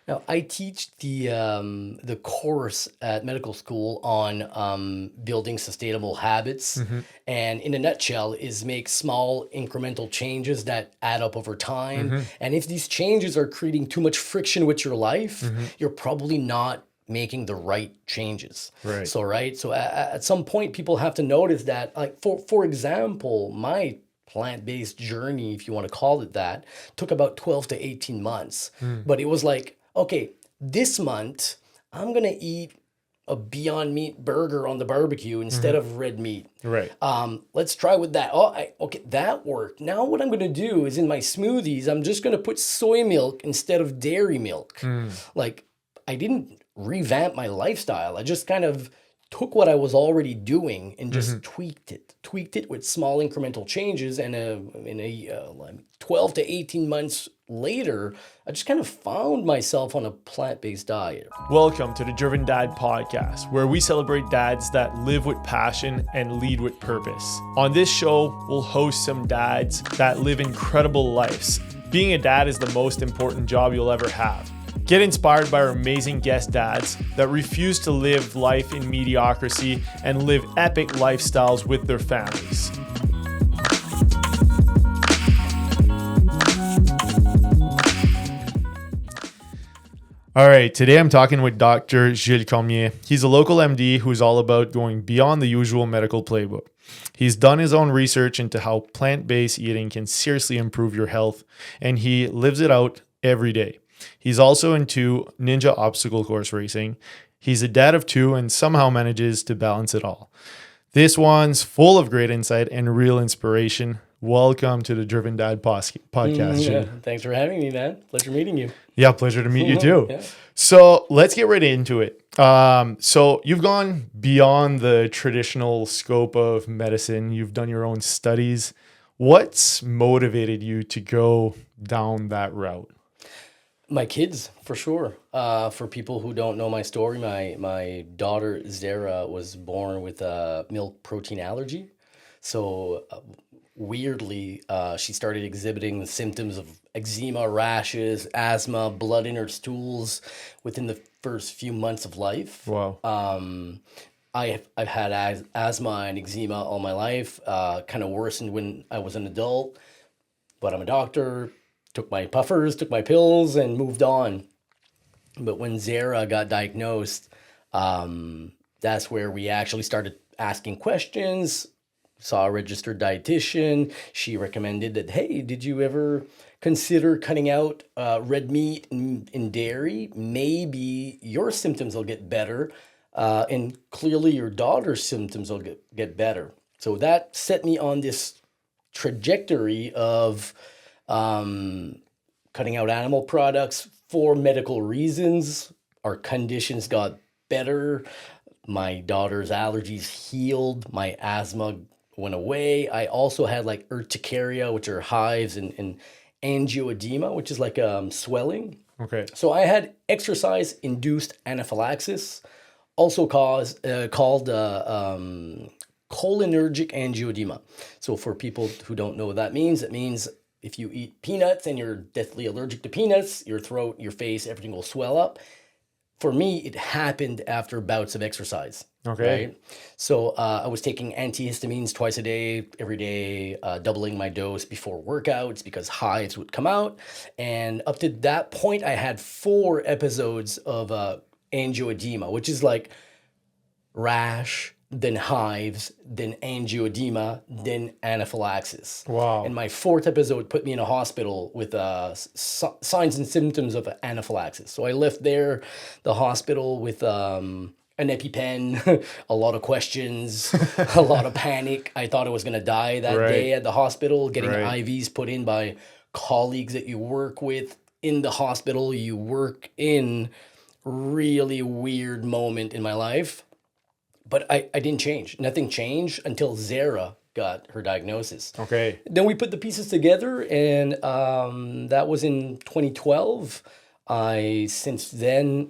Now, I teach the course at medical school on building sustainable habits, Mm-hmm. and in a nutshell, is make small incremental changes that add up over time. Mm-hmm. And if these changes are creating too much friction with your life, Mm-hmm. you're probably not making the right changes. Right. So, right. So, at some point, people have to notice that, like for example, my plant-based journey, if you want to call it that, took about 12 to 18 months. Mm. But it was like, okay, this month I'm gonna eat a Beyond Meat burger on the barbecue instead Mm-hmm. of red meat. Right. Let's try with that. Oh, okay, that worked. Now what I'm gonna do is in my smoothies, I'm just gonna put soy milk instead of dairy milk. Mm. Like, I didn't revamp my lifestyle. I just kind of took what I was already doing and Mm-hmm. just tweaked it with small incremental changes. And in a like 12 to 18 months later, I just kind of found myself on a plant-based diet. Welcome to the Driven Dad Podcast, where we celebrate dads that live with passion and lead with purpose. On this show, we'll host some dads that live incredible lives. Being a dad is the most important job you'll ever have. Get inspired by our amazing guest dads that refuse to live life in mediocrity and live epic lifestyles with their families. All right, today I'm talking with Dr. Jules Cormier. He's a local MD who's all about going beyond the usual medical playbook. He's done his own research into how plant-based eating can seriously improve your health, and he lives it out every day. He's also into ninja obstacle course racing. He's a dad of two and somehow manages to balance it all. This one's full of great insight and real inspiration. Welcome to the Driven Dad podcast, Yeah, Jules. thanks for having me, man. Pleasure meeting you. Yeah, pleasure to meet you too. Yeah. So let's get right into it. So you've gone beyond the traditional scope of medicine. You've done your own studies. What's motivated you to go down that route? My kids, for sure. For people who don't know my story, my daughter Zara was born with a milk protein allergy. So weirdly, she started exhibiting the symptoms of eczema, rashes, asthma, blood in her stools within the first few months of life. Wow. I've had asthma and eczema all my life. Kind of worsened when I was an adult, but I'm a doctor. Took my puffers, took my pills, and moved on. But when Zara got diagnosed, that's where we actually started asking questions. Saw a registered dietitian. She recommended that, hey, did you ever consider cutting out red meat and dairy? Maybe your symptoms will get better, and clearly your daughter's symptoms will get better. So that set me on this trajectory of cutting out animal products for medical reasons. Our conditions got better. My daughter's allergies healed. My asthma went away. I also had like urticaria, which are hives, and angioedema, which is like swelling. Okay. So I had exercise-induced anaphylaxis, also called cholinergic angioedema. So for people who don't know what that means, it means if you eat peanuts and you're deathly allergic to peanuts, your throat, your face, everything will swell up. For me, it happened after bouts of exercise. Okay. Right? So I was taking antihistamines twice a day, every day, doubling my dose before workouts because hives would come out. And up to that point, I had 4 episodes of angioedema, which is like rash, then hives, then angioedema, then anaphylaxis. Wow. And my 4th episode put me in a hospital with signs and symptoms of anaphylaxis. So I left the hospital with an EpiPen, a lot of questions, a lot of panic. I thought I was going to die that Right. day at the hospital, getting Right. IVs put in by colleagues that you work with in the hospital. You work in really weird moment in my life. But I didn't change. Nothing changed until Zara got her diagnosis. Okay. Then we put the pieces together, and that was in 2012. Since then,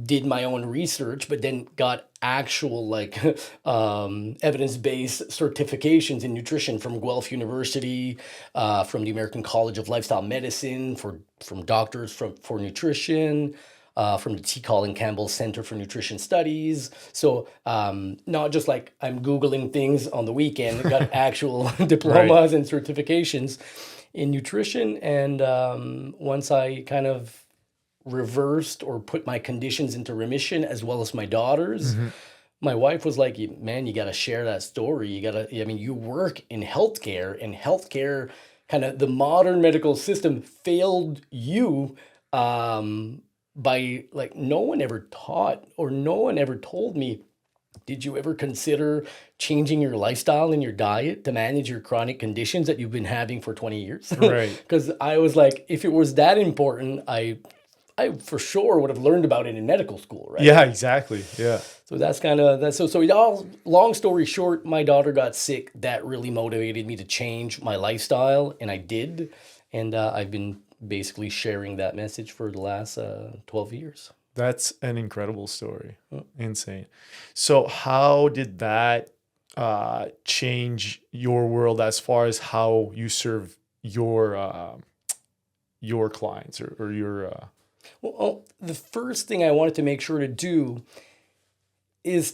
did my own research, but then got actual like evidence-based certifications in nutrition from Guelph University, from the American College of Lifestyle Medicine, from doctors for nutrition, from the T. Colin Campbell Center for Nutrition Studies. So not just like I'm Googling things on the weekend, got actual diplomas and certifications in nutrition. And once I kind of reversed or put my conditions into remission, as well as my daughter's, my wife was like, man, you got to share that story. I mean, you work in healthcare, and healthcare, kind of the modern medical system failed you by like, no one ever taught or no one ever told me, did you ever consider changing your lifestyle and your diet to manage your chronic conditions that you've been having for 20 years? Right. Because I was like, if it was that important, I for sure would have learned about it in medical school, right? Yeah, exactly. Yeah. So that's kind of that. So it all, long story short, my daughter got sick. That really motivated me to change my lifestyle, and I did. And I've been basically sharing that message for the last 12 years. That's an incredible story. Insane. So how did that change your world as far as how you serve your clients or your Well, the first thing I wanted to make sure to do is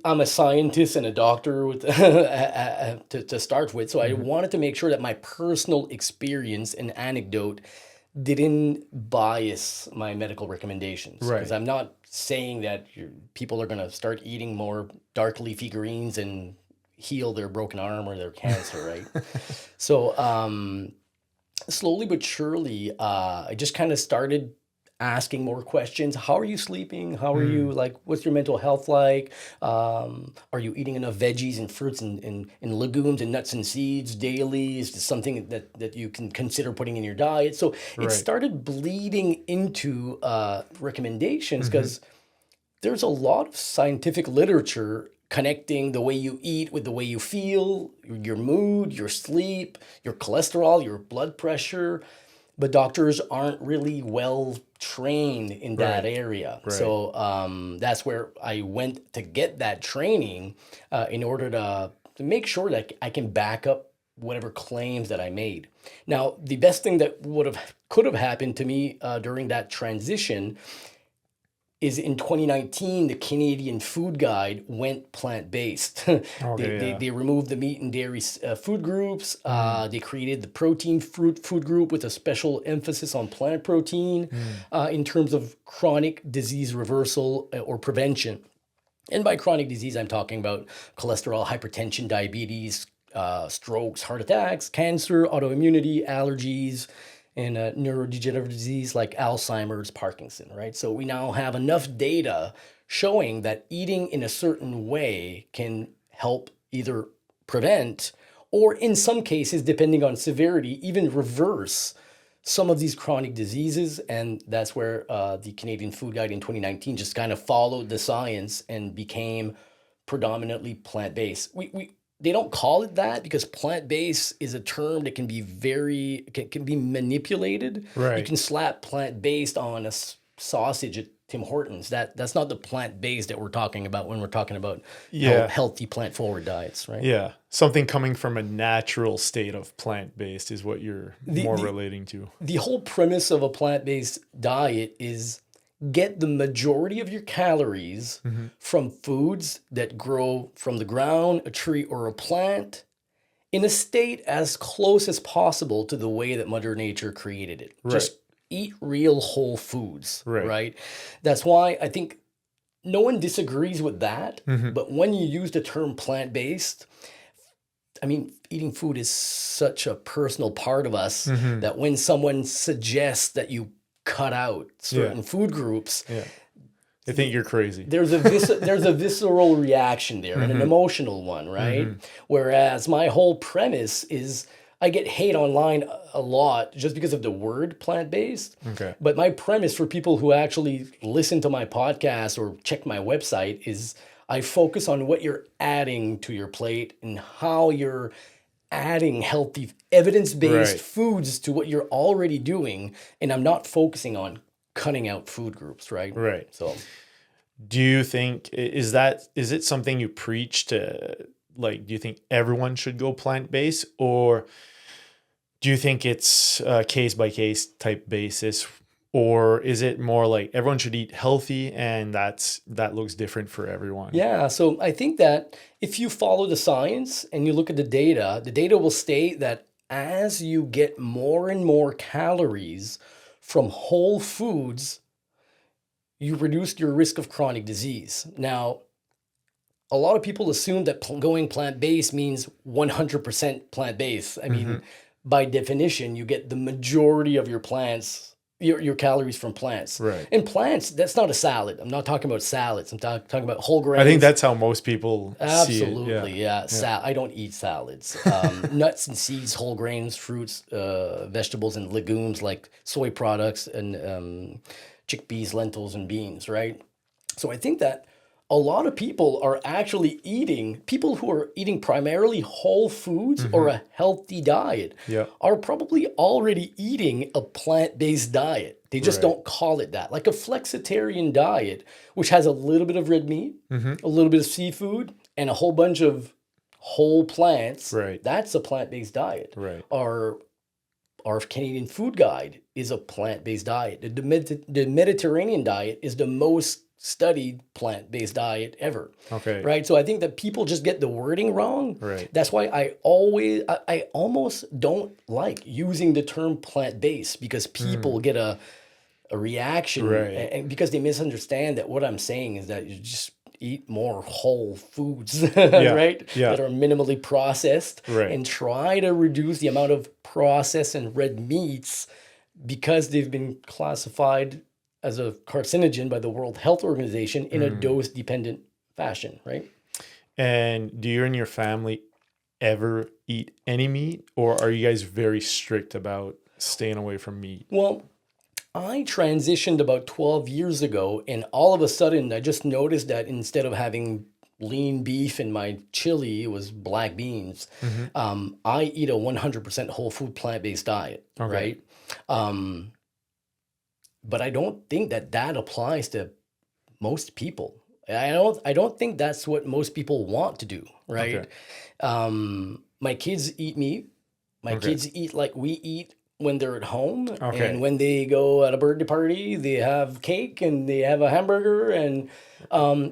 I'm a scientist and a doctor with to start with. So I wanted to make sure that my personal experience and anecdote didn't bias my medical recommendations. Right. Because I'm not saying that people are going to start eating more dark leafy greens and heal their broken arm or their cancer, right? So slowly but surely, I just kind of started asking more questions. How are you sleeping? How are you, like, what's your mental health like? Are you eating enough veggies and fruits and legumes and nuts and seeds daily? Is this something that you can consider putting in your diet? So it started bleeding into recommendations, because there's a lot of scientific literature connecting the way you eat with the way you feel, your mood, your sleep, your cholesterol, your blood pressure. But doctors aren't really well trained in that area. So that's where I went to get that training in order to make sure that I can back up whatever claims that I made. Now, the best thing that could have happened to me during that transition is in 2019, the Canadian Food Guide went plant-based. They removed the meat and dairy food groups. They created the protein food group with a special emphasis on plant protein in terms of chronic disease reversal or prevention. And by chronic disease, I'm talking about cholesterol, hypertension, diabetes, strokes, heart attacks, cancer, autoimmunity, allergies, and neurodegenerative disease like Alzheimer's, Parkinson, right? So we now have enough data showing that eating in a certain way can help either prevent, or in some cases, depending on severity, even reverse some of these chronic diseases. And that's where the Canadian Food Guide in 2019 just kind of followed the science and became predominantly plant-based. They don't call it that because plant-based is a term that can be can be manipulated. Right. You can slap plant-based on a sausage at Tim Hortons. That's not the plant-based that we're talking about when we're talking about healthy plant-forward diets, right? Yeah. Something coming from a natural state of plant-based is what you're more relating to. The whole premise of a plant-based diet is get the majority of your calories from foods that grow from the ground, a tree, or a plant in a state as close as possible to the way that Mother Nature created it. Right. Just eat real whole foods, right? That's why I think no one disagrees with that. But when you use the term plant-based, I mean, eating food is such a personal part of us that when someone suggests that you cut out certain food groups, they think you're crazy. There's a visceral reaction there and an emotional one, right? Whereas my whole premise is I get hate online a lot just because of the word plant-based. Okay. But my premise for people who actually listen to my podcast or check my website is I focus on what you're adding to your plate and how you're adding healthy, evidence-based foods to what you're already doing. And I'm not focusing on cutting out food groups, right? Right. So Do you think is it something you preach to, like, do you think everyone should go plant-based, or do you think it's a case by case type basis, or is it more like everyone should eat healthy and that looks different for everyone? yeah, so I think that if you follow the science and you look at the data will state that as you get more and more calories from whole foods, you reduce your risk of chronic disease. Now, a lot of people assume that going plant-based means 100% plant-based. I mean, by definition, you get the majority of your your calories from plants. Right. And plants, that's not a salad. I'm not talking about salads. I'm talking about whole grains. I think that's how most people see it. Absolutely, yeah. I don't eat salads. Nuts and seeds, whole grains, fruits, vegetables, and legumes like soy products and chickpeas, lentils, and beans, right? So I think that a lot of people are actually people who are eating primarily whole foods or a healthy diet Yeah. are probably already eating a plant-based diet. They just Right. don't call it that. Like a flexitarian diet, which has a little bit of red meat, a little bit of seafood, and a whole bunch of whole plants. Right. That's a plant-based diet. Right. Our Canadian food guide is a plant-based diet. The Mediterranean diet is the most studied plant-based diet ever. Okay. Right? So I think that people just get the wording wrong. Right. That's why I almost don't like using the term plant-based, because people get a reaction, Right. and because they misunderstand that what I'm saying is that you just eat more whole foods, Yeah. right? Yeah. That are minimally processed, Right. and try to reduce the amount of processed and red meats because they've been classified as a carcinogen by the World Health Organization in a dose-dependent fashion, right? And do you and your family ever eat any meat, or are you guys very strict about staying away from meat? Well, I transitioned about 12 years ago, and all of a sudden I just noticed that instead of having lean beef in my chili, it was black beans. I eat a 100% whole food plant-based diet, Okay. right? But I don't think that applies to most people. I don't think that's what most people want to do, right? Okay. My kids eat meat. My Okay. kids eat like we eat when they're at home. Okay. And when they go at a birthday party, they have cake and they have a hamburger. And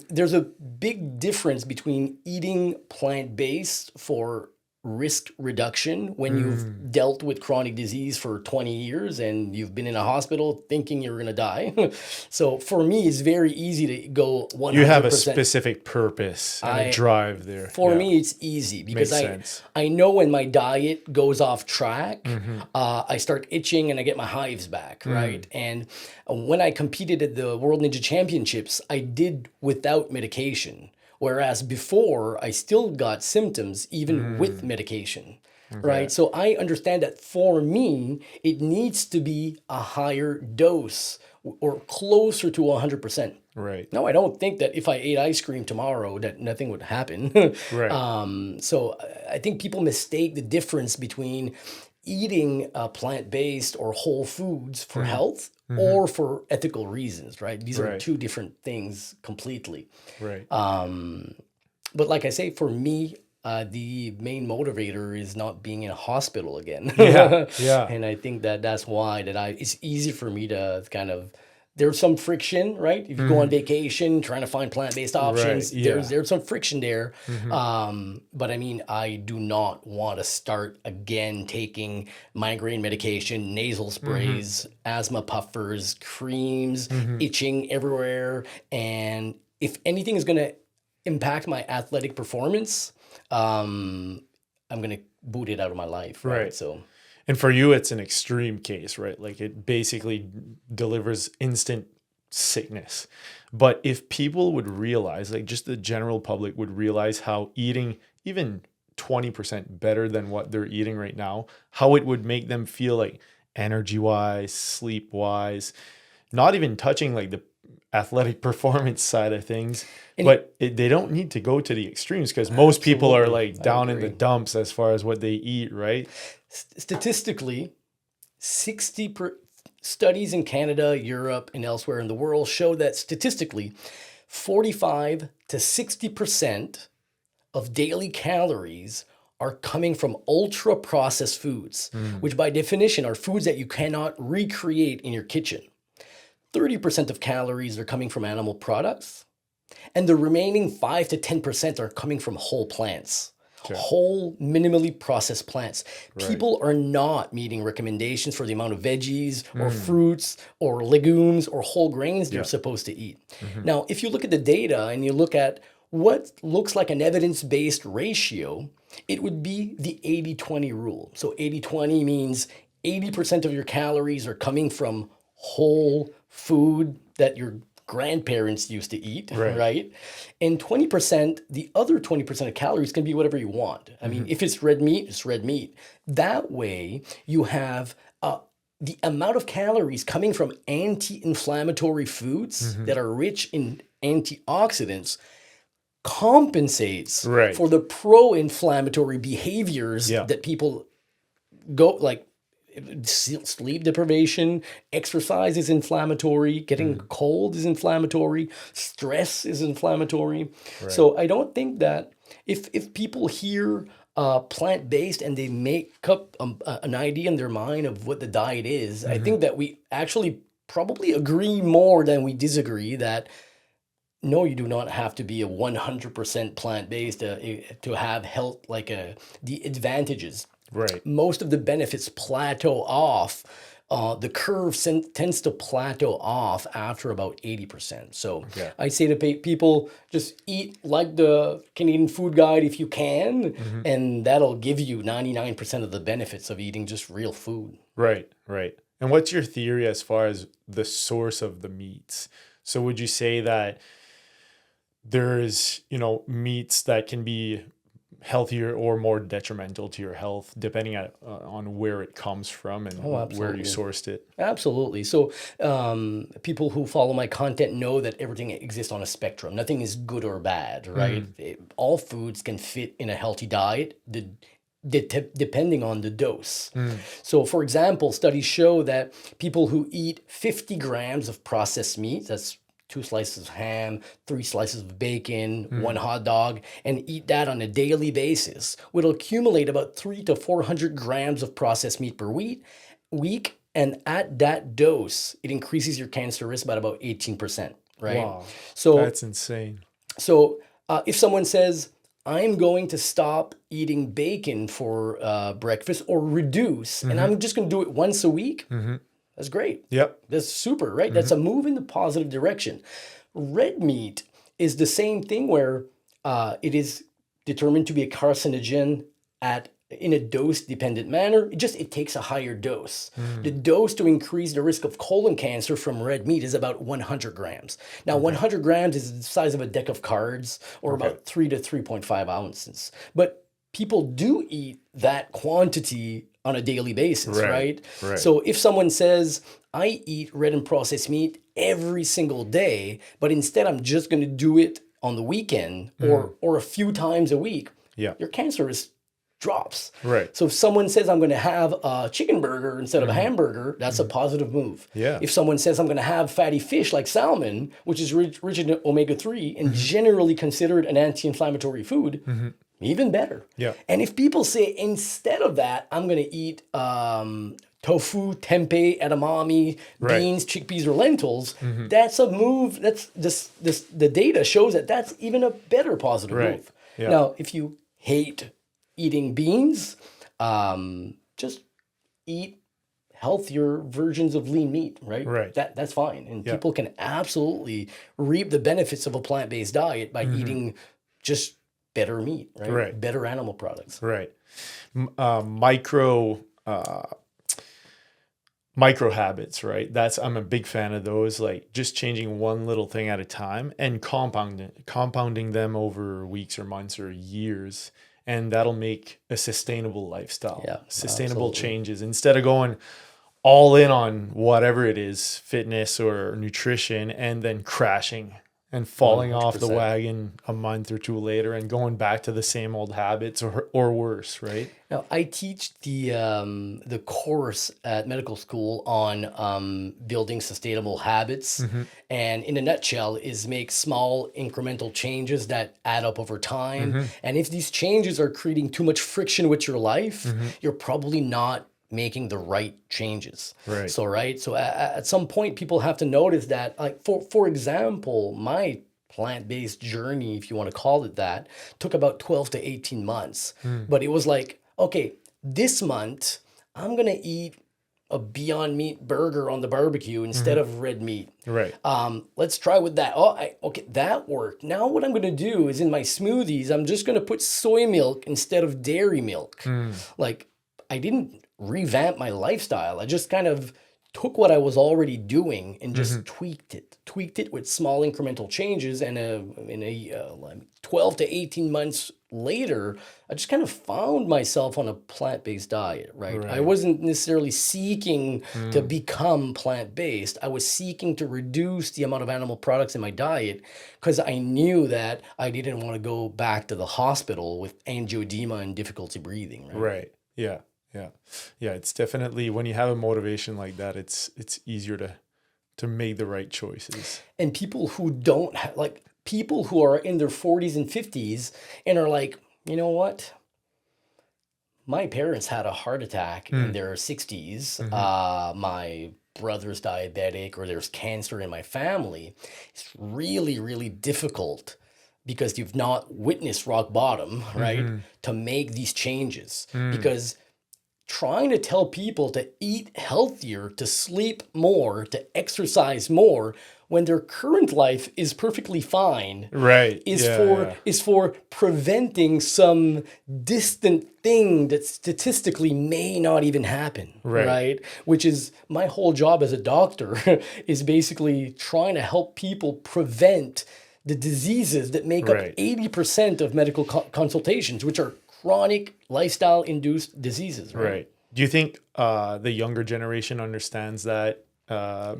there's a big difference between eating plant-based for risk reduction when you've dealt with chronic disease for 20 years and you've been in a hospital thinking you're going to die. So for me, it's very easy to go 100%. You have a specific purpose and a drive there. For Yeah. me, it's easy because Makes sense. I know when my diet goes off track, I start itching and I get my hives back, right? And when I competed at the World Ninja Championships, I did without medication. Whereas before, I still got symptoms even with medication, right? So I understand that for me, it needs to be a higher dose or closer to 100%. Right. No, I don't think that if I ate ice cream tomorrow that nothing would happen. Right. So I think people mistake the difference between eating plant-based or whole foods for health or for ethical reasons, right? These are Right. two different things completely. Right. But like I say, for me, the main motivator is not being in a hospital again. Yeah. Yeah. And I think that that's why it's easy for me to kind of, there's some friction, right? If you go on vacation trying to find plant-based options, Right, yeah. there's some friction there. But I mean, I do not want to start again taking migraine medication, nasal sprays, asthma puffers, creams, itching everywhere. And if anything is going to impact my athletic performance, I'm going to boot it out of my life, right? Right. So And for you, it's an extreme case, right? Like it basically delivers instant sickness. But if people would realize, like just the general public would realize how eating even 20% better than what they're eating right now, how it would make them feel like energy wise, sleep wise, not even touching like the athletic performance side of things. But they don't need to go to the extremes because most people are like down in the dumps as far as what they eat, right? Statistically, studies in Canada, Europe, and elsewhere in the world show that statistically, 45 to 60% of daily calories are coming from ultra processed foods, which by definition are foods that you cannot recreate in your kitchen. 30% of calories are coming from animal products, and the remaining 5 to 10% are coming from whole plants. Okay. Whole, minimally processed plants. Right. People are not meeting recommendations for the amount of veggies or fruits or legumes or whole grains they're supposed to eat. Now, if you look at the data and you look at what looks like an evidence-based ratio, it would be the 80-20 rule. So 80-20 means 80% of your calories are coming from whole food that your grandparents used to eat, right? And 20%, the other 20% of calories can be whatever you want. I mean, if it's red meat, it's red meat. That way, you have the amount of calories coming from anti-inflammatory foods that are rich in antioxidants compensates for the pro-inflammatory behaviors that people go like. Sleep deprivation, exercise is inflammatory, getting cold is inflammatory, stress is inflammatory. So I don't think that if people hear plant-based and they make up an idea in their mind of what the diet is, I think that we actually probably agree more than we disagree that no, you do not have to be a 100% plant-based to have health, like the advantages. Right. Most of the benefits plateau off. The curve tends to plateau off after about 80%. So I say to people, just eat like the Canadian Food Guide if you can, and that'll give you 99% of the benefits of eating just real food. Right, right. And what's your theory as far as the source of the meats? So would you say that there's, meats that can be healthier or more detrimental to your health depending on where it comes from and where you sourced it? Absolutely. So people who follow my content know that everything exists on a spectrum. Nothing is good or bad, right? All foods can fit in a healthy diet depending on the dose. So for example, studies show that people who eat 50 grams of processed meat, that's 2 slices of ham, 3 slices of bacon, 1 hot dog, and eat that on a daily basis would accumulate about 300 to 400 grams of processed meat per week. And at that dose, it increases your cancer risk by about 18%, right? Wow, so that's insane. So if someone says, I'm going to stop eating bacon for breakfast or reduce, and I'm just going to do it once a week, that's great. Yep. That's super, right? That's a move in the positive direction. Red meat is the same thing where it is determined to be a carcinogen in a dose-dependent manner. It takes a higher dose. The dose to increase the risk of colon cancer from red meat is about 100 grams. Now, 100 grams is the size of a deck of cards or about 3 to 3.5 ounces. But people do eat that quantity on a daily basis, right? So if someone says, I eat red and processed meat every single day, but instead I'm just going to do it on the weekend or a few times a week, your cancer risk drops. Right. So if someone says I'm going to have a chicken burger instead of a hamburger, that's a positive move. Yeah. If someone says I'm going to have fatty fish like salmon, which is rich in omega-3 and generally considered an anti-inflammatory food, even better. Yeah. And if people say instead of that, I'm going to eat tofu, tempeh, edamame, beans, chickpeas, or lentils, that's a move. That's the data shows that that's even a better positive move. Yeah. Now, if you hate eating beans, just eat healthier versions of lean meat, right? That's fine. And people can absolutely reap the benefits of a plant-based diet by eating just better meat, right? Better animal products. Right. Micro habits, right? I'm a big fan of those, like just changing one little thing at a time and compounding them over weeks or months or years. And that'll make a sustainable lifestyle, sustainable changes instead of going all in on whatever it is, fitness or nutrition, and then crashing and falling off the 100%. wagon a month or two later and going back to the same old habits or worse, right? Now, I teach the course at medical school on building sustainable habits, and in a nutshell, is make small incremental changes that add up over time. And if these changes are creating too much friction with your life, you're probably not making the right changes. Right. So at some point, people have to notice that, like for example, my plant-based journey, if you want to call it that, took about 12 to 18 months. But it was like, okay, this month I'm gonna eat a Beyond Meat burger on the barbecue instead of red meat. Right. Let's try with that. Okay, that worked. Now what I'm gonna do is in my smoothies, I'm just gonna put soy milk instead of dairy milk. Like, I didn't revamp my lifestyle. I just kind of took what I was already doing and just tweaked it with small incremental changes. And like 12 to 18 months later, I just kind of found myself on a plant-based diet, right? I wasn't necessarily seeking to become plant-based. I was seeking to reduce the amount of animal products in my diet because I knew that I didn't want to go back to the hospital with angioedema and difficulty breathing, right? Right. Yeah. Yeah. Yeah. It's definitely, when you have a motivation like that, it's easier to make the right choices. And people who don't like people who are in their 40s and 50s and are like, you know what? My parents had a heart attack in their 60s. My brother's diabetic, or there's cancer in my family. It's really, really difficult because you've not witnessed rock bottom, right? To make these changes. Because trying to tell people to eat healthier, to sleep more, to exercise more when their current life is perfectly fine, Right. is for preventing some distant thing that statistically may not even happen, right? Which is my whole job as a doctor is basically trying to help people prevent the diseases that make up 80% of medical consultations, which are chronic lifestyle-induced diseases. Right. Do you think the younger generation understands that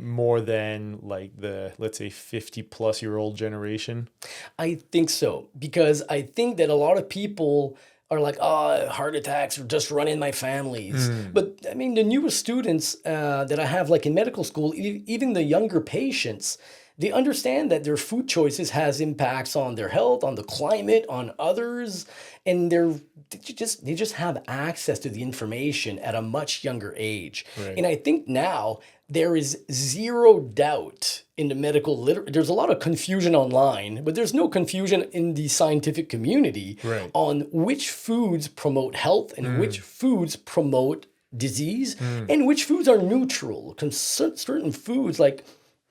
more than like the, let's say, 50-plus-year-old generation? I think so, because I think that a lot of people are like, oh, heart attacks are just run in my families. But I mean, the newest students that I have, like in medical school, even the younger patients, they understand that their food choices has impacts on their health, on the climate, on others, and they just have access to the information at a much younger age. And I think now there is zero doubt in the medical literature. There's a lot of confusion online, but there's no confusion in the scientific community on which foods promote health and which foods promote disease and which foods are neutral. Certain foods like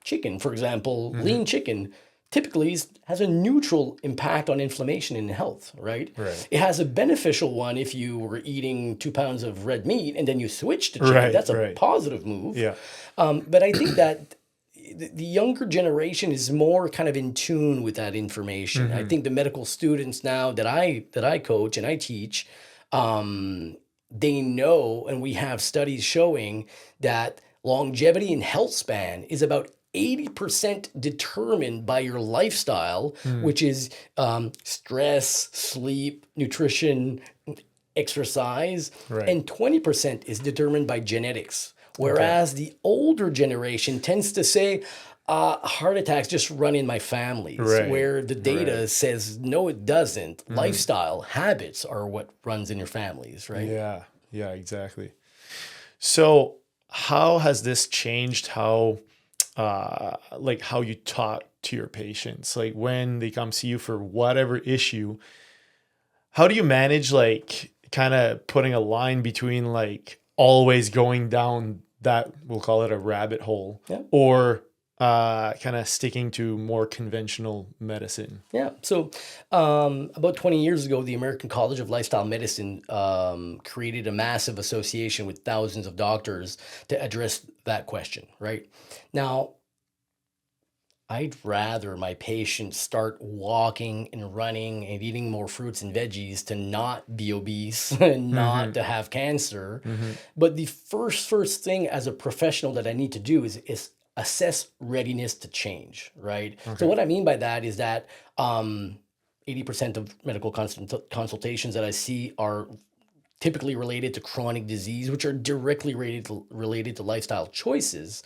chicken, for example, lean chicken, typically has a neutral impact on inflammation and health, right? It has a beneficial one if you were eating 2 pounds of red meat and then you switch to chicken. That's a positive move. But I think that the younger generation is more kind of in tune with that information. I think the medical students now that I coach and I teach, they know, and we have studies showing that longevity and health span is about 80% determined by your lifestyle, which is stress, sleep, nutrition, exercise, and 20% is determined by genetics. Whereas the older generation tends to say, heart attacks just run in my families, where the data says, no, it doesn't. Lifestyle, habits are what runs in your families, right? Yeah, exactly. So how has this changed how you talk to your patients? Like when they come see you for whatever issue, how do you manage like kind of putting a line between like always going down that, we'll call it a rabbit hole, or kind of sticking to more conventional medicine? Yeah. So about 20 years ago, the American College of Lifestyle Medicine created a massive association with thousands of doctors to address that question, right? Now, I'd rather my patients start walking and running and eating more fruits and veggies to not be obese and not to have cancer. But the first thing as a professional that I need to do is assess readiness to change, right? So what I mean by that is that 80% of medical consultations that I see are typically related to chronic disease, which are directly related to lifestyle choices.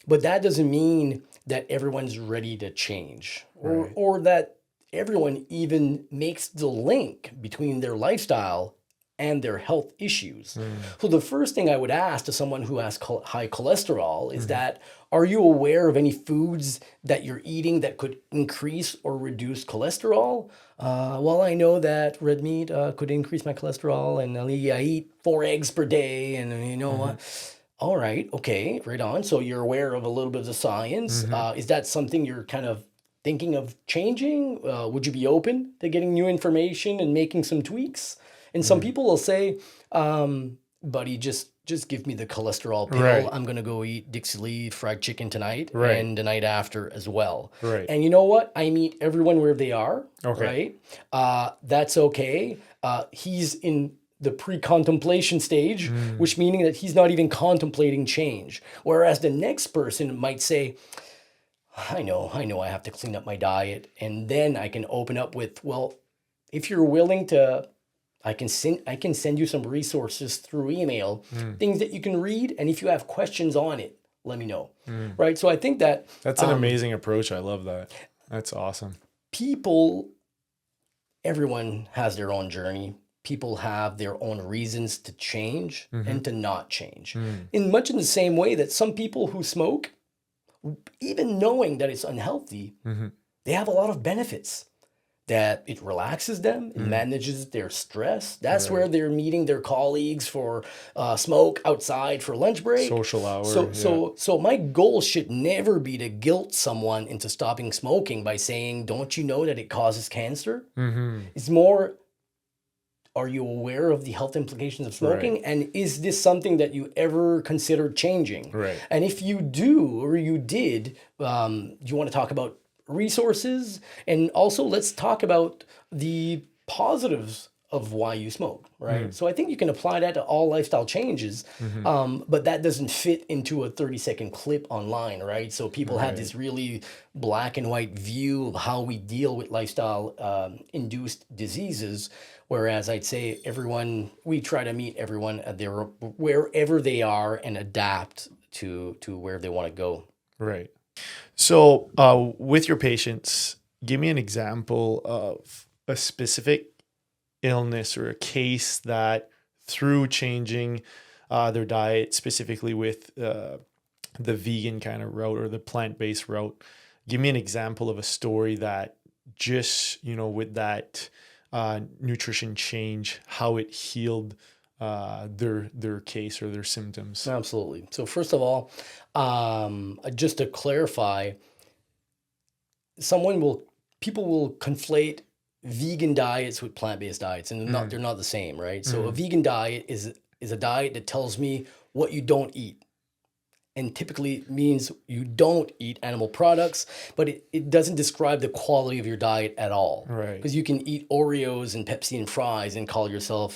But that doesn't mean that everyone's ready to change, or that everyone even makes the link between their lifestyle and their health issues. So the first thing I would ask to someone who has high cholesterol is that, are you aware of any foods that you're eating that could increase or reduce cholesterol? Well, I know that red meat could increase my cholesterol, and I eat 4 eggs per day, and all right, okay, right on. So you're aware of a little bit of the science. Is that something you're kind of thinking of changing? Would you be open to getting new information and making some tweaks? And some people will say, buddy, just give me the cholesterol pill. Right. I'm going to go eat Dixie Lee fried chicken tonight Right. and the night after as well. Right. And you know what? I meet everyone where they are, Okay. right? That's okay. He's in the pre-contemplation stage, which meaning that he's not even contemplating change. Whereas the next person might say, I know I have to clean up my diet. And then I can open up with, well, if you're willing to, I can send you some resources through email, things that you can read. And if you have questions on it, let me know. Right. So I think that That's an amazing approach. I love that. That's awesome. Everyone has their own journey. People have their own reasons to change and to not change. In much in the same way that some people who smoke, even knowing that it's unhealthy, they have a lot of benefits. That it relaxes them, it manages their stress. That's where they're meeting their colleagues for smoke outside for lunch break. Social hour. So my goal should never be to guilt someone into stopping smoking by saying, "Don't you know that it causes cancer?" It's more, are you aware of the health implications of smoking? Right. And is this something that you ever considered changing? Right. And if you do or you did, do you want to talk about resources? And also let's talk about the positives of why you smoke, right? So I think you can apply that to all lifestyle changes, but that doesn't fit into a 30-second clip online, right? So people have this really black and white view of how we deal with lifestyle induced diseases, whereas I'd say we try to meet everyone at wherever they are and adapt to where they want to go. Right. So with your patients, give me an example of a specific illness or a case that through changing their diet, specifically with the vegan kind of route or the plant-based route, give me an example of a story that just, with that nutrition change, how it healed their case or their symptoms. Absolutely. So first of all, just to clarify, people will conflate vegan diets with plant-based diets, and they're not the same, right? So a vegan diet is a diet that tells me what you don't eat, and typically means you don't eat animal products, but it doesn't describe the quality of your diet at all. Right. Because you can eat Oreos and Pepsi and fries and call yourself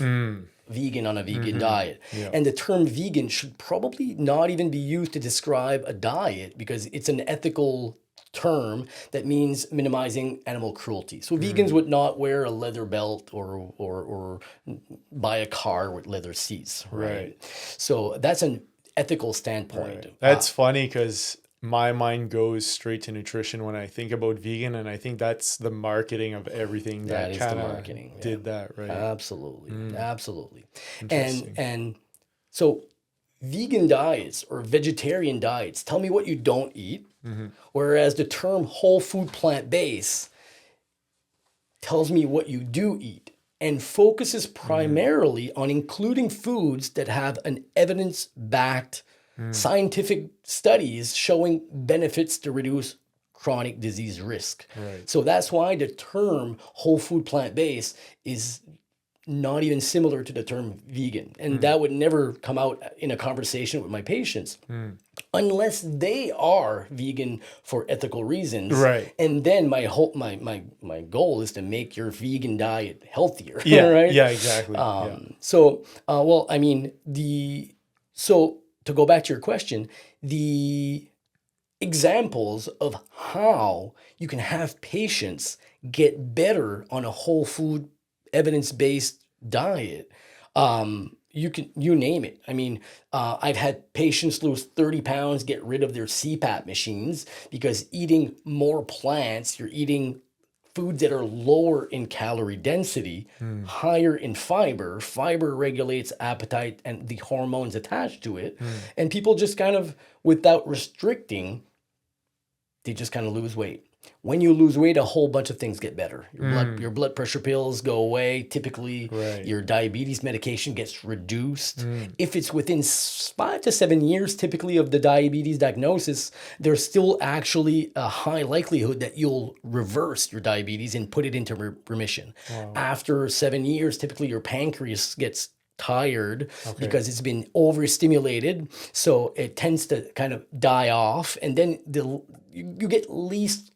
vegan on a vegan diet. Yeah. And the term vegan should probably not even be used to describe a diet, because it's an ethical term that means minimizing animal cruelty. So vegans would not wear a leather belt or buy a car with leather seats, right? So that's an ethical standpoint. Right. That's funny because my mind goes straight to nutrition when I think about vegan, and I think that's the marketing of everything that is the kind marketing. of did that, right? Absolutely. Interesting. And so vegan diets or vegetarian diets tell me what you don't eat, whereas the term whole food plant-based tells me what you do eat and focuses primarily on including foods that have an evidence-backed scientific studies showing benefits to reduce chronic disease risk. Right. So that's why the term whole food plant-based is not even similar to the term vegan. And that would never come out in a conversation with my patients unless they are vegan for ethical reasons. Right. And then my goal is to make your vegan diet healthier. Yeah. Right? Yeah, exactly. So to go back to your question, the examples of how you can have patients get better on a whole food evidence-based diet. You name it. I mean, I've had patients lose 30 pounds, get rid of their CPAP machines, because eating more plants, you're eating foods that are lower in calorie density, higher in fiber. Fiber regulates appetite and the hormones attached to it. And people just kind of, without restricting, they just kind of lose weight. When you lose weight, a whole bunch of things get better. Your blood pressure pills go away. Typically, Right. your diabetes medication gets reduced. If it's within 5 to 7 years, typically, of the diabetes diagnosis, there's still actually a high likelihood that you'll reverse your diabetes and put it into remission. After 7 years, typically your pancreas gets tired because it's been overstimulated, so it tends to kind of die off, and then you get less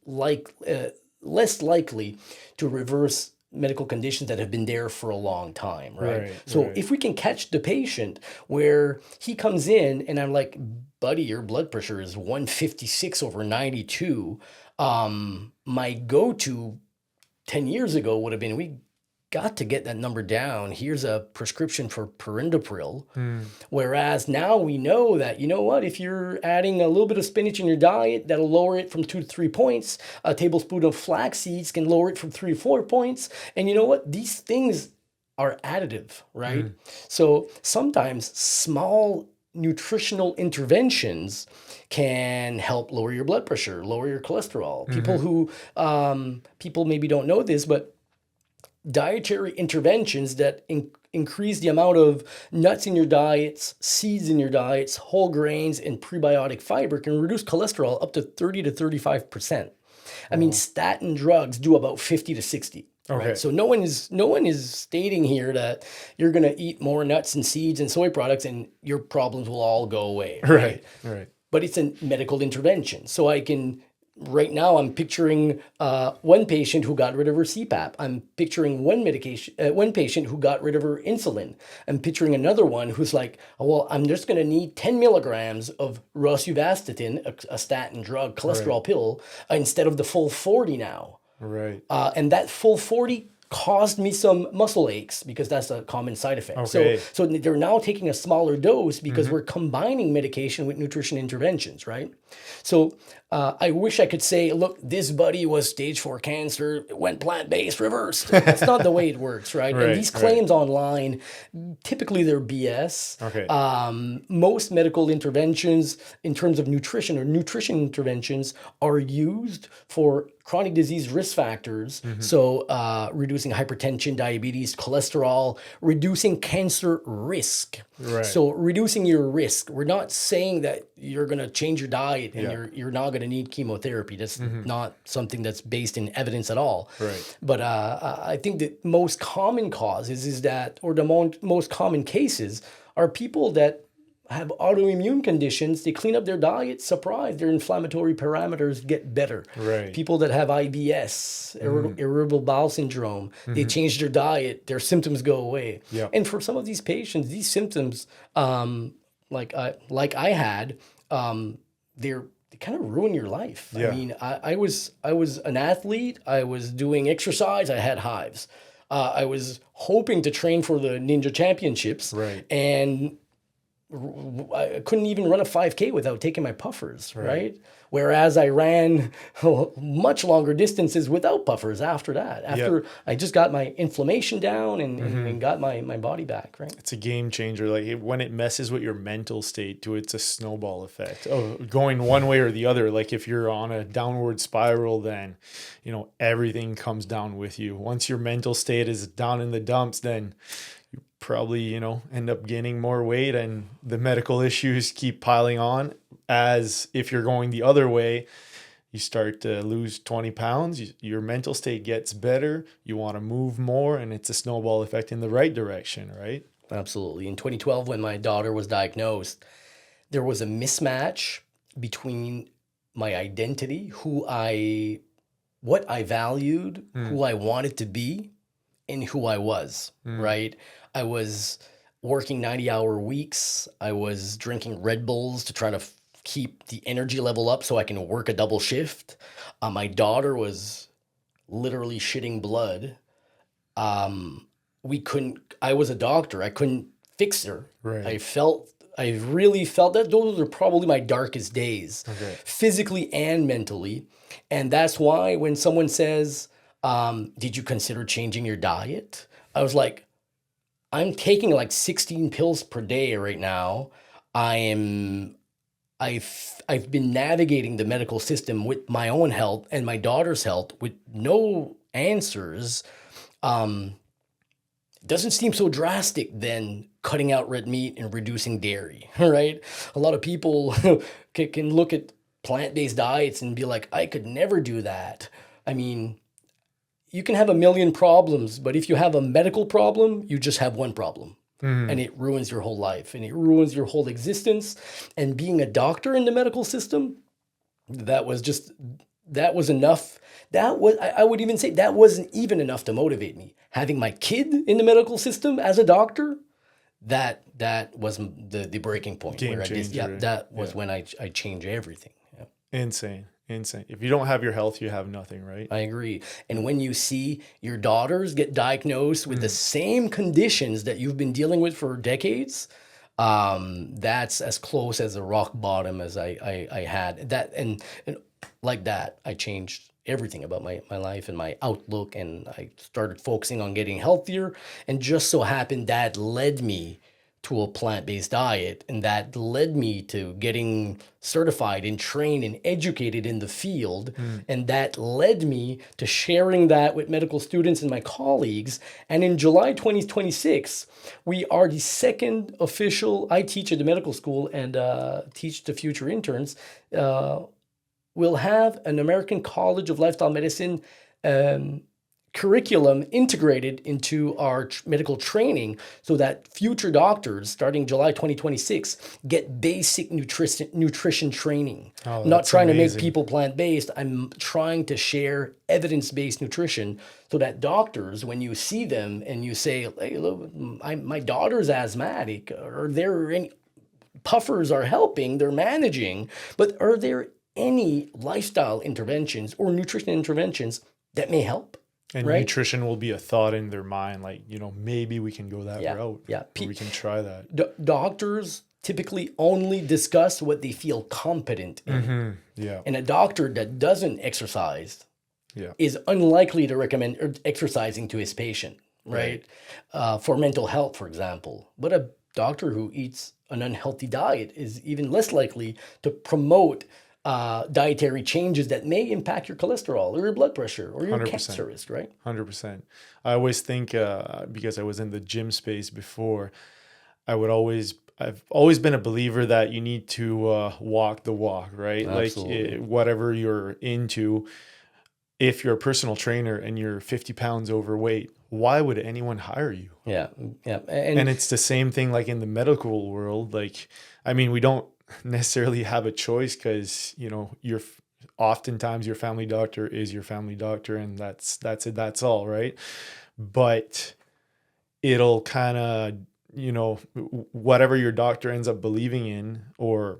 likely to reverse medical conditions that have been there for a long time, right? So if we can catch the patient where he comes in and I'm like, buddy, your blood pressure is 156 over 92, my go-to 10 years ago would have been, we got to get that number down. Here's a prescription for perindopril. Whereas now we know that, you know what, if you're adding a little bit of spinach in your diet, that'll lower it from 2 to 3 points. A tablespoon of flax seeds can lower it from 3 to 4 points. And you know what? These things are additive, right? So sometimes small nutritional interventions can help lower your blood pressure, lower your cholesterol. People maybe don't know this, but dietary interventions that increase the amount of nuts in your diets, seeds in your diets, whole grains, and prebiotic fiber can reduce cholesterol up to 30 to 35%. I mean, statin drugs do about 50 to 60. Right? So no one is stating here that you're going to eat more nuts and seeds and soy products and your problems will all go away. Right. But it's a medical intervention. So right now, I'm picturing one patient who got rid of her CPAP. I'm picturing one patient who got rid of her insulin. I'm picturing another one who's like, oh, well, I'm just going to need 10 milligrams of rosuvastatin, a statin drug, cholesterol pill, instead of the full 40 now. Right. And that full 40 caused me some muscle aches because that's a common side effect. So they're now taking a smaller dose because we're combining medication with nutrition interventions, right? So I wish I could say, look, this buddy was stage 4 cancer, went plant-based, reversed. That's not the way it works, right? And these claims online, typically they're BS. Most medical interventions in terms of nutrition or nutrition interventions are used for chronic disease risk factors. So reducing hypertension, diabetes, cholesterol, reducing cancer risk. So reducing your risk. We're not saying that you're going to change your diet and you're not going to need chemotherapy. That's not something that's based in evidence at all. But I think the most common causes or the most common cases are people that have autoimmune conditions. They clean up their diet, surprise, their inflammatory parameters get better. People that have IBS, irritable bowel syndrome, they change their diet, their symptoms go away. And for some of these patients, these symptoms, like I had, they kind of ruin your life. I mean, I was an athlete. I was doing exercise. I had hives. I was hoping to train for the Ninja Championships, and I couldn't even run a 5K without taking my puffers, right? Whereas I ran much longer distances without puffers after that. After I just got my inflammation down and got my body back, right? It's a game changer. Like when it messes with your mental state too, it's a snowball effect. Going one way or the other. Like if you're on a downward spiral, then, everything comes down with you. Once your mental state is down in the dumps, then you probably, end up gaining more weight and the medical issues keep piling on. As if you're going the other way, you start to lose 20 pounds, your mental state gets better, you want to move more, and it's a snowball effect in the right direction, right? Absolutely. In 2012, when my daughter was diagnosed, there was a mismatch between my identity, what I valued, who I wanted to be, and who I was, right? I was working 90-hour weeks. I was drinking Red Bulls to try to keep the energy level up so I can work a double shift. My daughter was literally shitting blood. I was a doctor. I couldn't fix her. Right. I really felt that those are probably my darkest days, Okay. physically and mentally. And that's why when someone says, did you consider changing your diet? I was like, I'm taking like 16 pills per day right now. I am I've been navigating the medical system with my own health and my daughter's health with no answers. Um, doesn't seem so drastic than cutting out red meat and reducing dairy, right? A lot of people can look at plant-based diets and be like, I could never do that. I mean, you can have a million problems, but if you have a medical problem, you just have one problem. And it ruins your whole life and it ruins your whole existence. And being a doctor in the medical system, that was enough. I would even say that wasn't even enough to motivate me. Having my kid in the medical system as a doctor, that was the breaking point. Game where changer. That was when I changed everything. Yeah. Insane. If you don't have your health, you have nothing, right? I agree. And when you see your daughters get diagnosed with the same conditions that you've been dealing with for decades, that's as close as a rock bottom as I had. That and like that, I changed everything about my life and my outlook, and I started focusing on getting healthier. And just so happened that led me to a plant-based diet, and that led me to getting certified and trained and educated in the field, and that led me to sharing that with medical students and my colleagues. And in July 2026, we are the second official. I teach at the medical school and teach the future interns. We'll have an American College of Lifestyle Medicine curriculum integrated into our medical training so that future doctors starting July 2026 get basic nutrition training. Oh, I'm not that's trying to amazing. make people plant-based. I'm trying to share evidence-based nutrition so that doctors, when you see them and you say, hey, look, my daughter's asthmatic, are there any puffers are helping, they're managing, but are there any lifestyle interventions or nutrition interventions that may help? And right? nutrition will be a thought in their mind, like, maybe we can go that route. Yeah. Or we can try that. Doctors typically only discuss what they feel competent in. Yeah. And a doctor that doesn't exercise Yeah. is unlikely to recommend exercising to his patient, right? For mental health, for example. But a doctor who eats an unhealthy diet is even less likely to promote dietary changes that may impact your cholesterol or your blood pressure or your 100%. cancer risk, right? 100%. I always think, because I was in the gym space before, I've always been a believer that you need to walk the walk, right? Absolutely. Like whatever you're into, if you're a personal trainer and you're 50 pounds overweight, why would anyone hire you? Yeah. And it's the same thing like in the medical world. Like, I mean, we don't necessarily have a choice because, oftentimes your family doctor is your family doctor and that's it. That's all, right? But it'll kind of, whatever your doctor ends up believing in or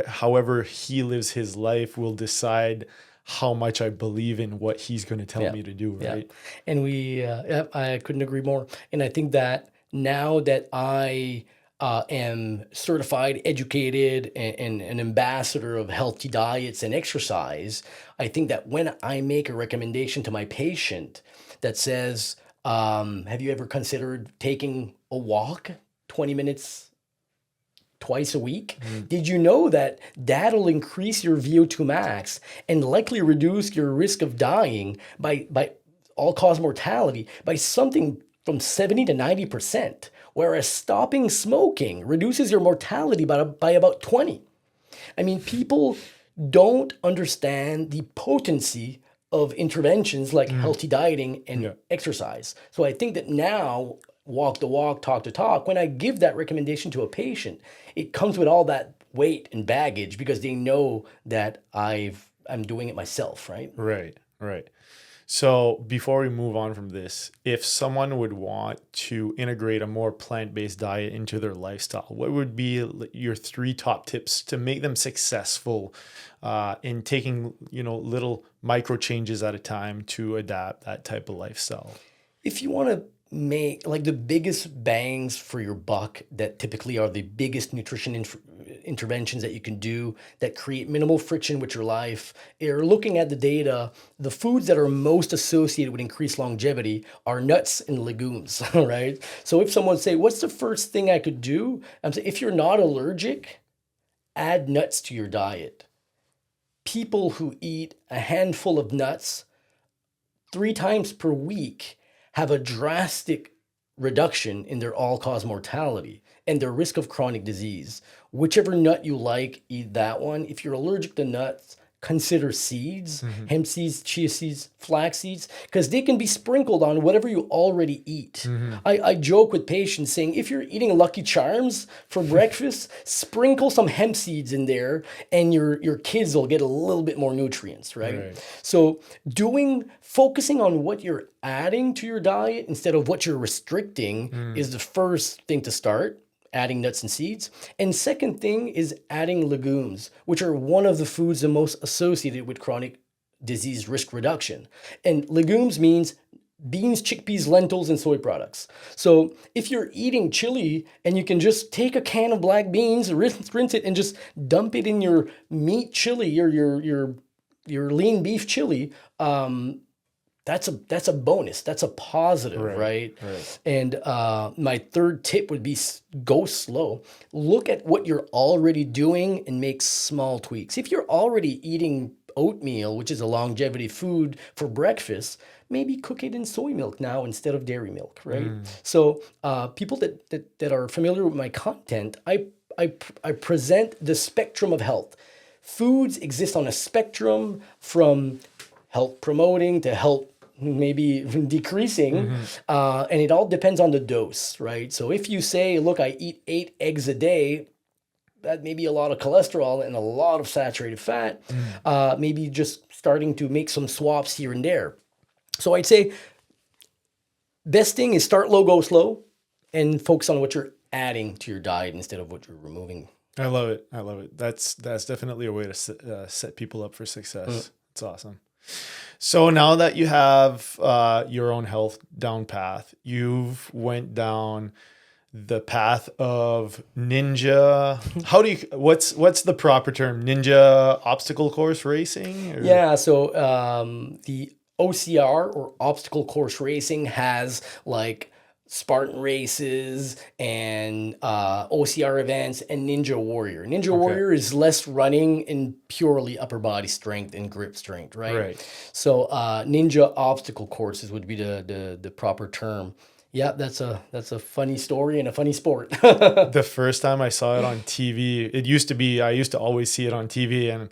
however he lives his life will decide how much I believe in what he's going to tell me to do, right? And I couldn't agree more. And I think that now that I am certified, educated, and an ambassador of healthy diets and exercise, I think that when I make a recommendation to my patient that says, have you ever considered taking a walk 20 minutes twice a week? Did you know that that'll increase your VO2 max and likely reduce your risk of dying by all-cause mortality by something from 70 to 90%, whereas stopping smoking reduces your mortality by about 20. I mean, people don't understand the potency of interventions like healthy dieting and exercise. So I think that now, walk the walk, talk the talk, when I give that recommendation to a patient, it comes with all that weight and baggage because they know that I'm doing it myself, right? Right. So before we move on from this, if someone would want to integrate a more plant-based diet into their lifestyle, what would be your three top tips to make them successful in taking, little micro changes at a time to adapt that type of lifestyle? If you want to make like the biggest bangs for your buck, that typically are the biggest nutrition interventions that you can do that create minimal friction with your life, you're looking at the data. The foods that are most associated with increased longevity are nuts and legumes, right? So if someone say, what's the first thing I could do? I'm saying, if you're not allergic, add nuts to your diet. People who eat a handful of nuts 3 times per week have a drastic reduction in their all-cause mortality and their risk of chronic disease. Whichever nut you like, eat that one. If you're allergic to nuts, consider seeds, hemp seeds, chia seeds, flax seeds, because they can be sprinkled on whatever you already eat. I joke with patients saying, if you're eating Lucky Charms for breakfast, sprinkle some hemp seeds in there and your kids will get a little bit more nutrients, right? So focusing on what you're adding to your diet instead of what you're restricting is the first thing to start. Adding nuts and seeds. And second thing is adding legumes, which are one of the foods the most associated with chronic disease risk reduction. And legumes means beans, chickpeas, lentils, and soy products. So if you're eating chili and you can just take a can of black beans, rinse it, and just dump it in your meat chili or your lean beef chili, that's a bonus. That's a positive, right? And my third tip would be go slow. Look at what you're already doing and make small tweaks. If you're already eating oatmeal, which is a longevity food for breakfast, maybe cook it in soy milk now instead of dairy milk, right? So people that are familiar with my content, I present the spectrum of health. Foods exist on a spectrum from health promoting to health maybe decreasing, and it all depends on the dose, right? So if you say, look, I eat 8 eggs a day, that may be a lot of cholesterol and a lot of saturated fat, maybe just starting to make some swaps here and there. So I'd say best thing is start low, go slow, and focus on what you're adding to your diet instead of what you're removing. I love it. I love it. That's definitely a way to set people up for success. It's awesome. So now that you have your own health down path, you've went down the path of ninja. What's the proper term? Ninja obstacle course racing? Or? Yeah. So the OCR or obstacle course racing has like Spartan races and OCR events and Ninja Warrior. Ninja Warrior is less running and purely upper body strength and grip strength, right? So Ninja obstacle courses would be the proper term. Yeah, that's a funny story and a funny sport. The first time I saw it on TV, I used to always see it on TV, and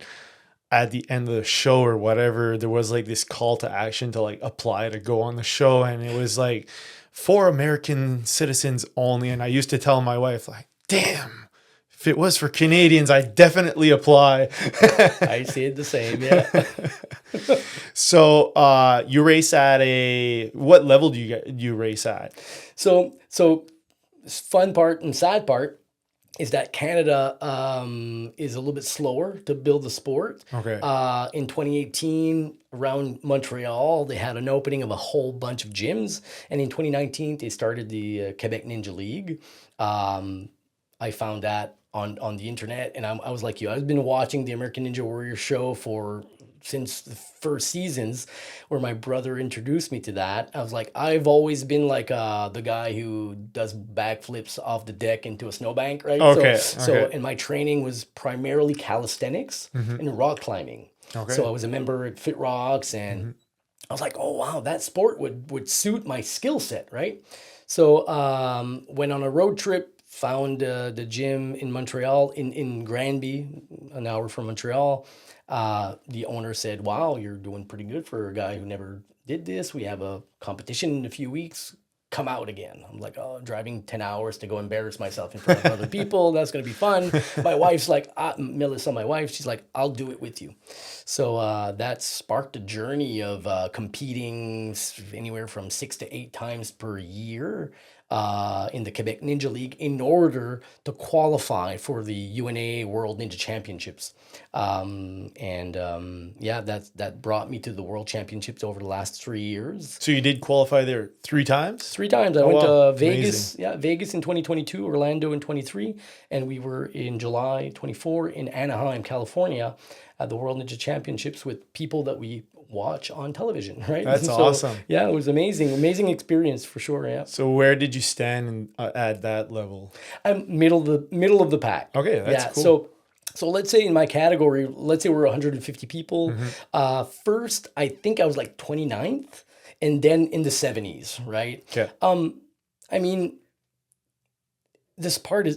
at the end of the show or whatever, there was like this call to action to like apply to go on the show, and it was like for American citizens only. And I used to tell my wife, like, damn, if it was for Canadians, I'd definitely apply. I said the same, yeah. So you race at what level do you race at? So fun part and sad part is that Canada is a little bit slower to build the sport. In 2018, around Montreal, they had an opening of a whole bunch of gyms. And in 2019, they started the Quebec Ninja League. I found that on the internet, and I was like you. I've been watching the American Ninja Warrior show since the first seasons, where my brother introduced me to that. I was like, I've always been like the guy who does backflips off the deck into a snowbank, right? And my training was primarily calisthenics and rock climbing. So I was a member at Fit Rocks, and I was like, oh wow, that sport would suit my skill set, right? So went on a road trip, found the gym in Montreal, in Granby, an hour from Montreal. The owner said, wow, you're doing pretty good for a guy who never did this. We have a competition in a few weeks. come out again. I'm like, oh, driving 10 hours to go embarrass myself in front of other people. That's going to be fun. My wife's like, Melissa, my wife, she's like, I'll do it with you. So that sparked a journey of competing anywhere from 6 to 8 times per year in the Quebec Ninja League in order to qualify for the UNA World Ninja Championships. That brought me to the World Championships over the last 3 years. So you did qualify there 3 times? 3 times. I went wow. to Vegas. Amazing. Yeah, Vegas in 2022, Orlando in 23, and we were in July 24 in Anaheim, California, at the World Ninja Championships with people that we watch on television, right? That's awesome. Yeah, it was amazing experience for sure. Yeah. So where did you stand at that level? I'm middle of the pack. Okay, that's cool. So let's say in my category, let's say we're 150 people. First, I think I was like 29th, and then in the 70s, right? Okay. I mean, the sport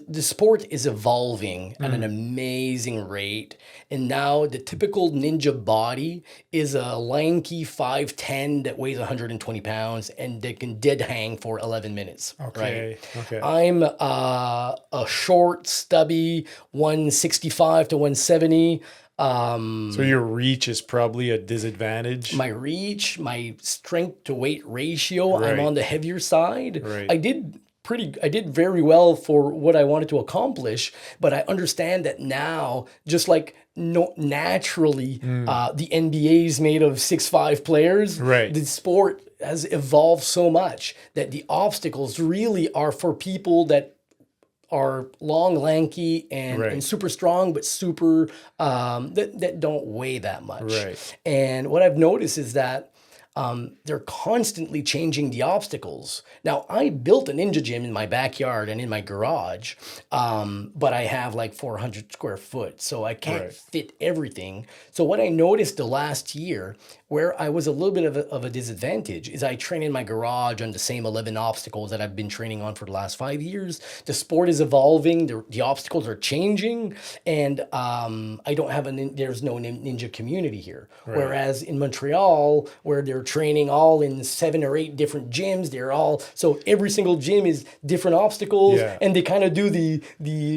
is evolving at an amazing rate, and now the typical ninja body is a lanky 5'10" that weighs 120 pounds and that can dead hang for 11 minutes. Okay. Right? Okay. I'm a short, stubby 165 to 170. So your reach is probably a disadvantage. My reach, my strength to weight ratio, Right. I'm on the heavier side. Right. I did very well for what I wanted to accomplish, but I understand that now, just like naturally, the NBA is made of 6'5" players. Right. The sport has evolved so much that the obstacles really are for people that are long, lanky, and super strong, but super that don't weigh that much. Right. And what I've noticed is that they're constantly changing the obstacles. Now, I built a ninja gym in my backyard and in my garage, but I have like 400 square foot, so I can't fit everything. So what I noticed the last year, where I was a little bit of a disadvantage, is I train in my garage on the same 11 obstacles that I've been training on for the last 5 years. The sport is evolving, the obstacles are changing, and I don't have there's no ninja community here. Right. Whereas in Montreal, where they're training all in 7 or 8 different gyms, so every single gym is different obstacles, and they kind of do the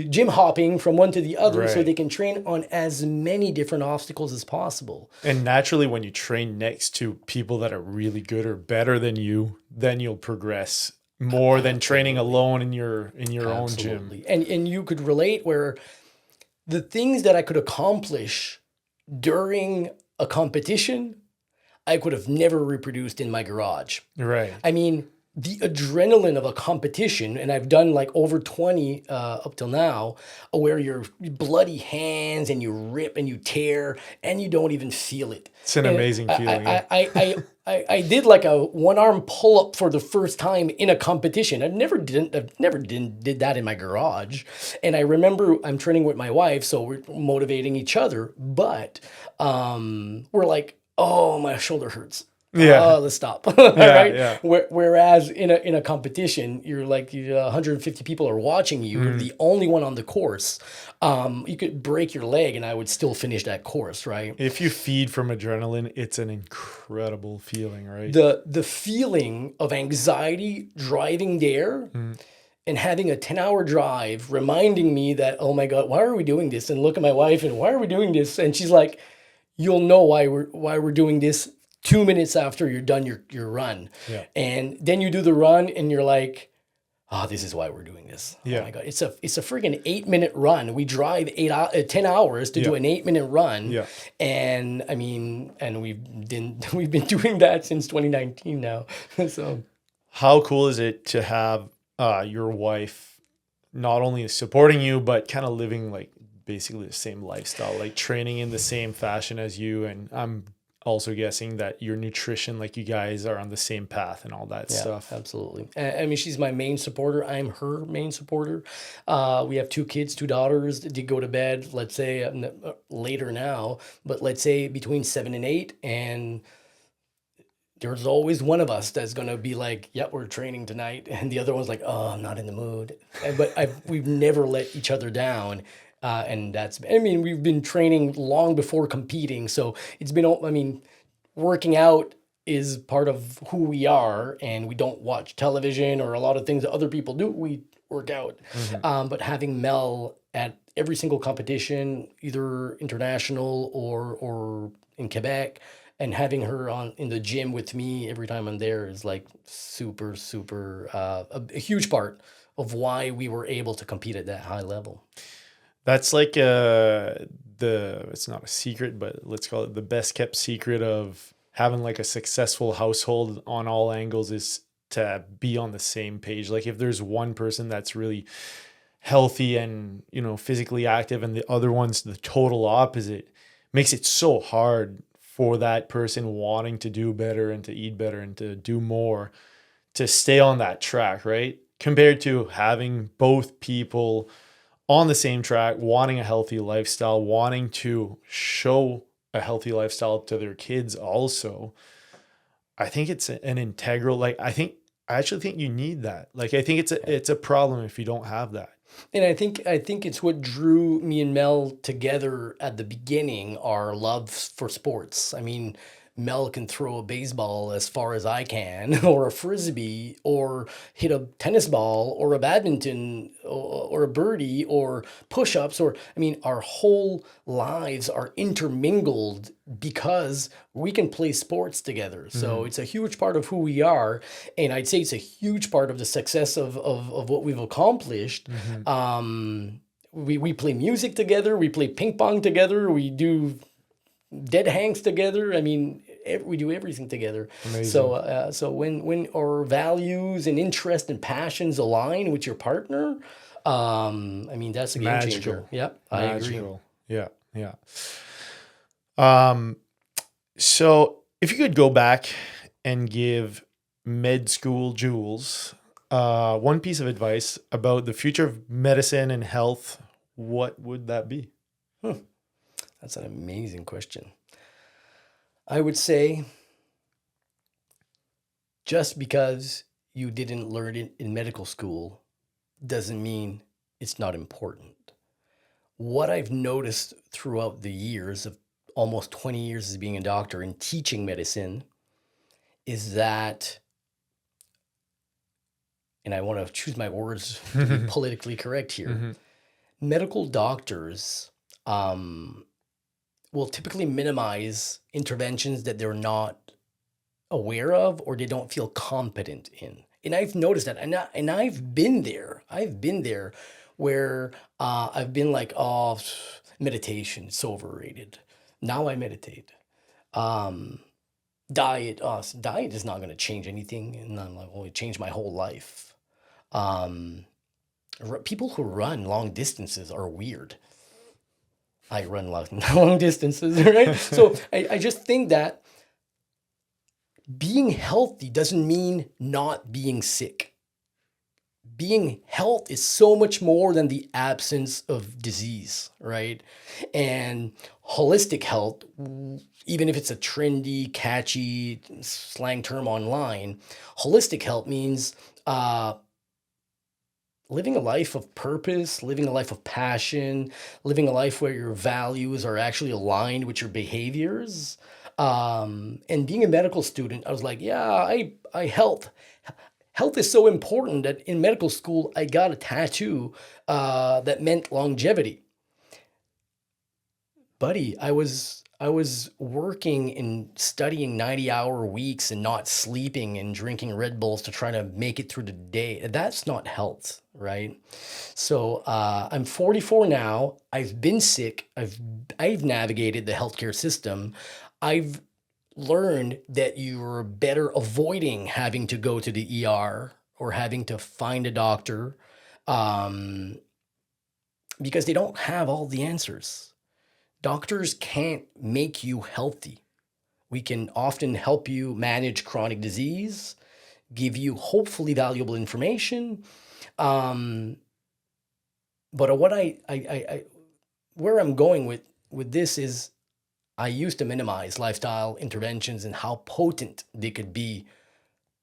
gym hopping from one to the other, so they can train on as many different obstacles as possible. And naturally, when you train next to people that are really good or better than you, then you'll progress more than training alone in your own gym. And you could relate where the things that I could accomplish during a competition, I could have never reproduced in my garage. Right. I mean, the adrenaline of a competition, and I've done like over 20 up till now, where you're bloody hands and you rip and you tear and you don't even feel it. It's an amazing feeling. I did like a 1-arm pull-up for the first time in a competition. I've never did that in my garage. And I remember I'm training with my wife, so we're motivating each other, but we're like, oh, my shoulder hurts. Let's stop. Right? Yeah. Whereas in a competition, you're like 150 people are watching you. You're the only one on the course. You could break your leg, and I would still finish that course. Right? If you feed from adrenaline, it's an incredible feeling, right? The feeling of anxiety driving there. And having a 10-hour drive, reminding me that, oh my God, why are we doing this? And look at my wife, and why are we doing this? And she's like, you'll know why we're doing this 2 minutes after you're done your run. Yeah. And then you do the run and you're like, this is why we're doing this. Yeah. Oh my God. It's a friggin' 8-minute run. We drive 10 hours to do an 8-minute run. Yeah. And I mean, and we've been doing that since 2019 now. So how cool is it to have your wife not only supporting you, but kind of living like basically the same lifestyle, like training in the same fashion as you? And I'm also guessing that your nutrition, like you guys are on the same path and all that stuff. Absolutely. I mean, she's my main supporter. I'm her main supporter. We have 2 kids, 2 daughters. They go to bed, let's say later now, but let's say between 7 and 8. And there's always one of us that's going to be like, yeah, we're training tonight. And the other one's like, oh, I'm not in the mood. But we've never let each other down. And we've been training long before competing. So it's been, working out is part of who we are, and we don't watch television or a lot of things that other people do. We work out. But having Mel at every single competition, either international or in Quebec, and having her on in the gym with me every time I'm there is like super, super a huge part of why we were able to compete at that high level. That's like it's not a secret, but let's call it the best kept secret of having like a successful household on all angles is to be on the same page. Like if there's one person that's really healthy and, you know, physically active and the other one's the total opposite, makes it so hard for that person wanting to do better and to eat better and to do more to stay on that track, right? Compared to having both people on the same track, wanting a healthy lifestyle, wanting to show a healthy lifestyle to their kids also. I think it's an integral, like I actually think you need that. Like I think it's a problem if you don't have that. And I think it's what drew me and Mel together at the beginning, our love for sports. I mean, Mel can throw a baseball as far as I can, or a frisbee, or hit a tennis ball, or a badminton, or a birdie, or push-ups, or I mean, our whole lives are intermingled because we can play sports together. So it's a huge part of who we are, and I'd say it's a huge part of the success of what we've accomplished. We play music together, we play ping pong together, we do dead hangs together. I mean, we do everything together. Amazing. So when our values and interests and passions align with your partner, I mean, that's a game changer. Yep, I agree. Yeah, yeah. So if you could go back and give med school Jules one piece of advice about the future of medicine and health, what would that be? That's an amazing question. I would say just because you didn't learn it in medical school doesn't mean it's not important. What I've noticed throughout the years of almost 20 years as being a doctor and teaching medicine is that, and I want to choose my words to be politically correct here, medical doctors will typically minimize interventions that they're not aware of or they don't feel competent in. And I've noticed that, and I've been there. I've been there where I've been like, oh, meditation, it's overrated. Now I meditate. Diet is not going to change anything. And I'm like, well, it changed my whole life. People who run long distances are weird. I run long distances, right? So I just think that being healthy doesn't mean not being sick. Being health is so much more than the absence of disease, right? And holistic health, even if it's a trendy, catchy slang term online, holistic health means living a life of purpose, living a life of passion, living a life where your values are actually aligned with your behaviors. And being a medical student, I was like, yeah, health is so important that in medical school, I got a tattoo that meant longevity. Buddy, I was working and studying 90-hour weeks and not sleeping and drinking Red Bulls to try to make it through the day. That's not health, right? So I'm 44 now. I've been sick. I've navigated the healthcare system. I've learned that you're better avoiding having to go to the ER or having to find a doctor because they don't have all the answers. Doctors can't make you healthy. We can often help you manage chronic disease, give you hopefully valuable information. But what where I'm going with this is I used to minimize lifestyle interventions and how potent they could be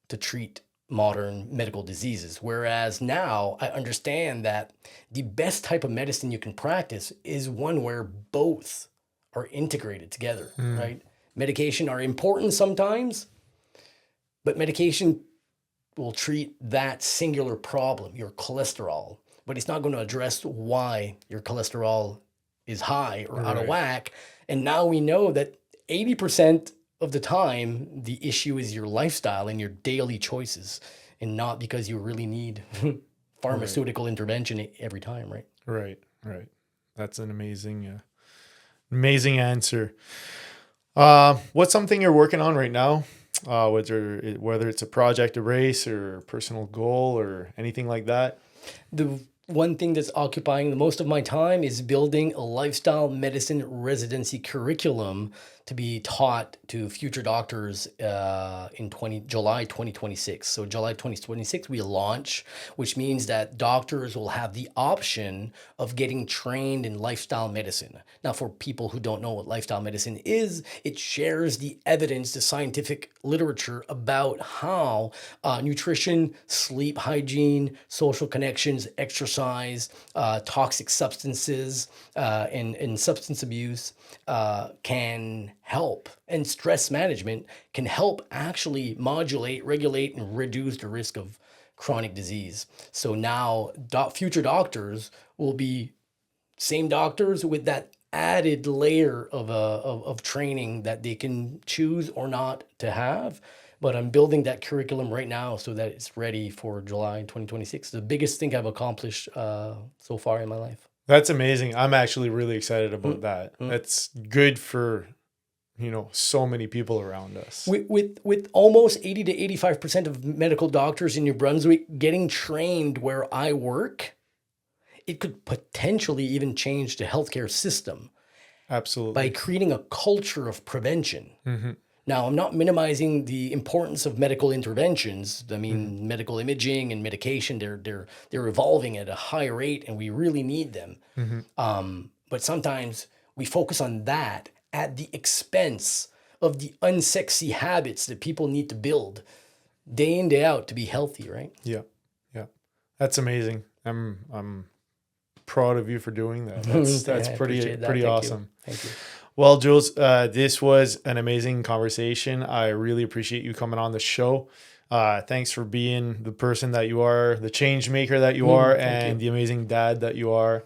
to treat modern medical diseases. Whereas now I understand that the best type of medicine you can practice is one where both are integrated together, right? Medication are important sometimes, But medication will treat that singular problem, your cholesterol, but it's not going to address why your cholesterol is high or out of Right. whack. And now we know that 80% of the time, the issue is your lifestyle and your daily choices, and not because you really need pharmaceutical intervention every time, right? Right. That's an amazing answer. What's something you're working on right now? Whether it's a project, a race, or a personal goal, or anything like that? The one thing that's occupying the most of my time is building a lifestyle medicine residency curriculum to be taught to future doctors in July 2026. So July 2026, we launch, which means that doctors will have the option of getting trained in lifestyle medicine. Now, for people who don't know what lifestyle medicine is, it shares the evidence, the scientific literature about how nutrition, sleep hygiene, social connections, exercise, toxic substances, and substance abuse can help, and stress management can help actually modulate, regulate, and reduce the risk of chronic disease. So now future doctors will be same doctors with that added layer of training that they can choose or not to have. But I'm building that curriculum right now so that it's ready for July 2026. The biggest thing I've accomplished so far in my life. That's amazing. I'm actually really excited about that. That's good for, so many people around us. With almost 80 to 85% of medical doctors in New Brunswick getting trained where I work, it could potentially even change the healthcare system Absolutely. by creating a culture of prevention. Now, I'm not minimizing the importance of medical interventions. I mean, medical imaging and medication, they're evolving at a high rate, and we really need them. But sometimes we focus on that at the expense of the unsexy habits that people need to build day in, day out to be healthy, right? Yeah. That's amazing. I'm proud of you for doing that. That's pretty awesome. Thank you. Well, Jules, this was an amazing conversation. I really appreciate you coming on the show. Thanks for being the person that you are, the change maker that you are, and the amazing dad that you are.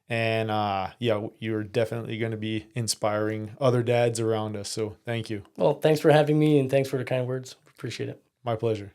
And you're definitely going to be inspiring other dads around us. So thank you. Well, thanks for having me, and thanks for the kind words. Appreciate it. My pleasure.